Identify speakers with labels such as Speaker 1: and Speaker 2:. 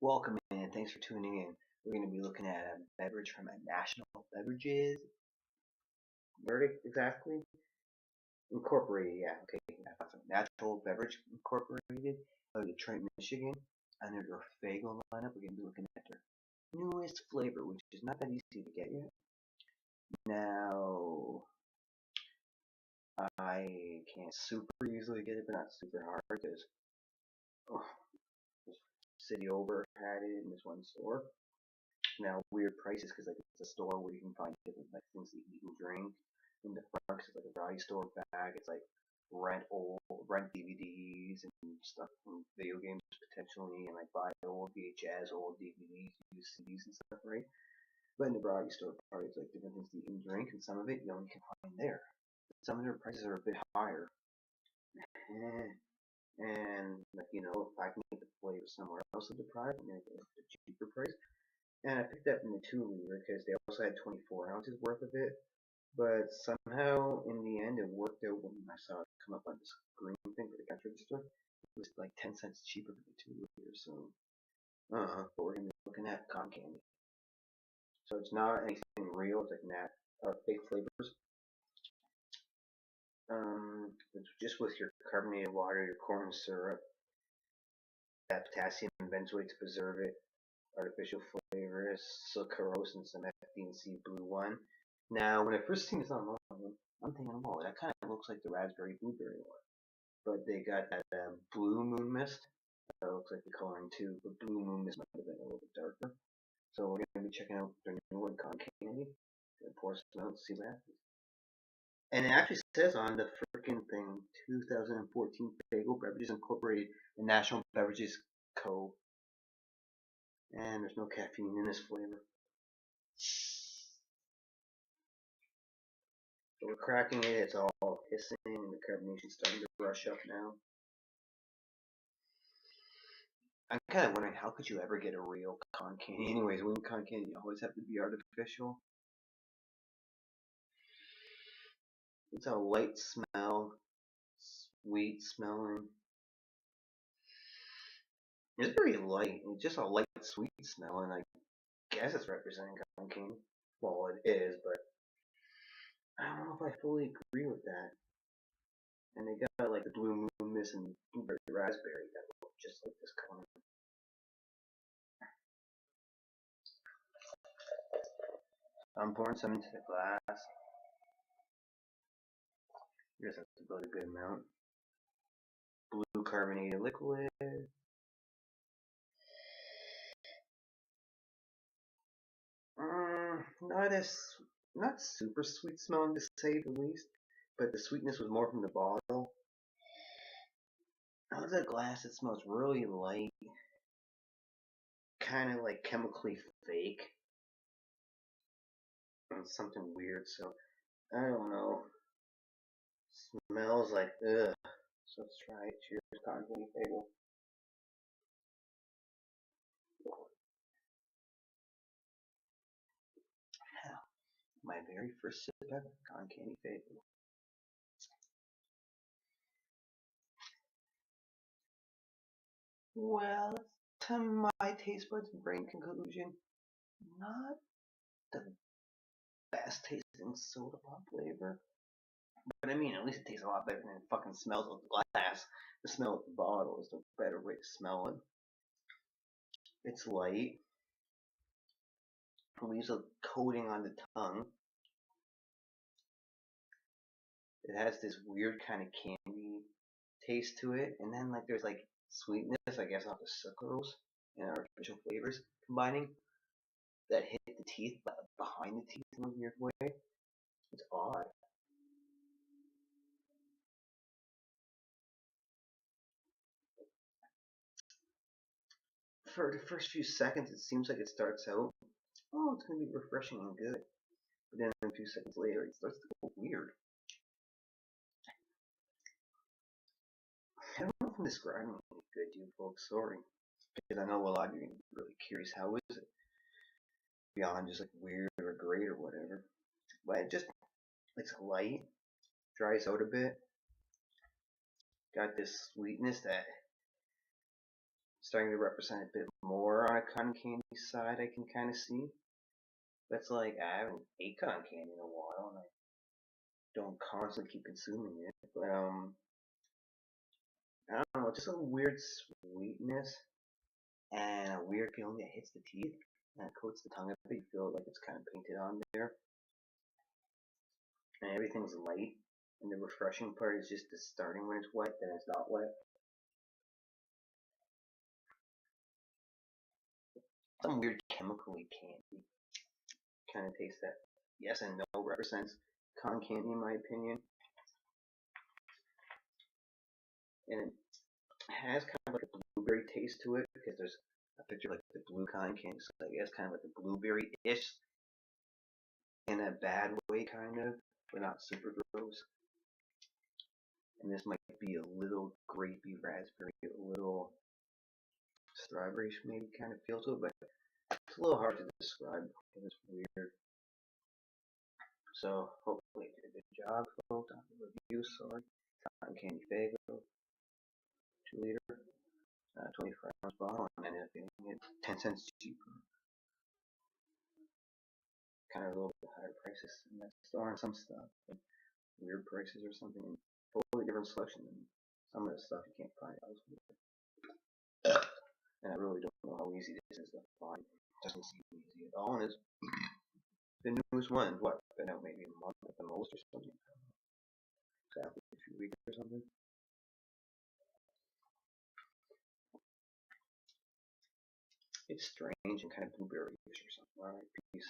Speaker 1: Welcome and thanks for tuning in. We're going to be looking at a beverage from a National Beverages. Where exactly? Incorporated, yeah, okay. Natural Beverage Incorporated out of Detroit, Michigan. Under their Faygo lineup, we're going to be looking at their newest flavor, which is not that easy to get yet. Now, I can't super easily get it, but not super hard because this city over had it in this one store. Now weird prices because like it's a store where you can find different like things to eat and drink. In the front, cause it's like a variety store bag. It's like rent DVDs and stuff from video games potentially, and like buy old VHS, old DVDs, used CDs and stuff, right? But in the variety store part, it's like different things to eat and drink, and some of it you only can find there. Some of their prices are a bit higher, and like if I can get the flavor somewhere else of the product, I'm gonna get it at a cheaper price. And I picked up in the 2 liter because they also had 24 ounces worth of it. But somehow, in the end, it worked out when I saw it come up on the screen thing for the cash register. It was like 10 cents cheaper for the 2 liters. So, but we're going to be looking at cotton candy. So it's not anything real. It's like fake flavors. It's just with your carbonated water, your corn syrup, that potassium benzoate to preserve it, artificial flavors, sucrose, and some FD&C blue one. Now, when I first seen this online, I'm thinking, oh, that kind of looks like the raspberry blueberry one. But they got that blue moon mist. That looks like the coloring too, but blue moon mist might have been a little bit darker. So we're going to be checking out their new one, cotton candy. Gonna pour some out, see what happens. And it actually says on the freaking thing, 2014 Faygo Beverages Incorporated, the National Beverages Co. And there's no caffeine in this flavor. So we're cracking it, it's all hissing, and the carbonation's starting to brush up now. I'm kind of wondering, how could you ever get a real cotton candy? Anyways, wouldn't cotton candy always have to be artificial? It's a light smell, sweet smelling. It's very light, it's just a light sweet smell, and I guess it's representing cotton candy. Well, it is, but I don't know if I fully agree with that. And they got like the blue moon mist and blueberry raspberry that look just like this color. I'm pouring some into the glass. You just have to build a good amount. Blue carbonated liquid. Not super sweet smelling to say the least, but the sweetness was more from the bottle. Out of the glass, it smells really light, kind of like chemically fake, and something weird. So I don't know. Smells like ugh. So let's try it. Cheers, cotton candy Faygo. My very first sip ever, cotton candy Faygo. Well, to my taste buds and brain conclusion, not the best tasting soda pop flavor. But I mean, at least it tastes a lot better than it fucking smells of the glass. The smell of the bottle is the better way to smell it. It's light. It leaves a coating on the tongue. It has this weird kind of candy taste to it, and then like there's like sweetness, I guess, off the sucrose and artificial flavors combining that hit the teeth, but behind the teeth in a weird way. It's odd. For the first few seconds, it seems like it starts out, oh, it's gonna be refreshing and good, but then a few seconds later, it starts to go weird. I don't know if I'm describing it good to you folks, sorry, because I know a lot of you are gonna be really curious. How is it beyond just like weird or great or whatever? But it's light, dries out a bit, got this sweetness that starting to represent a bit more on a cotton candy side. I can kind of see. But it's like I haven't ate cotton candy in a while, and I don't constantly keep consuming it. But I don't know, just a weird sweetness and a weird feeling that hits the teeth and coats the tongue a bit. You feel like it's kind of painted on there, and everything's light. And the refreshing part is just the starting when it's wet, then it's not wet. Some weird chemically candy kind of taste that. Yes and no represents cotton candy in my opinion, and it has kind of like a blueberry taste to it because there's a picture of like the blue cotton candy, so I guess kind of like a blueberry-ish in a bad way, kind of, but not super gross. And this might be a little grapey raspberry, a little strawberry maybe kind of feel to it, but it's a little hard to describe because it's weird. So hopefully I did a good job, folks, on the review. Sorry, cotton candy Faygo, 2 liter, 24 ounce bottle, and I ended up getting it 10 cents cheaper. Kind of a little bit higher prices in that store and some stuff, like weird prices or something. Totally different selection than some of the stuff you can't find elsewhere. And I really don't know how easy this is to find. It doesn't seem easy at all, and it's the newest one. What? Been out maybe a month at the most or something. Exactly a few weeks or something. It's strange and kind of blueberry-ish or something. Alright, peace.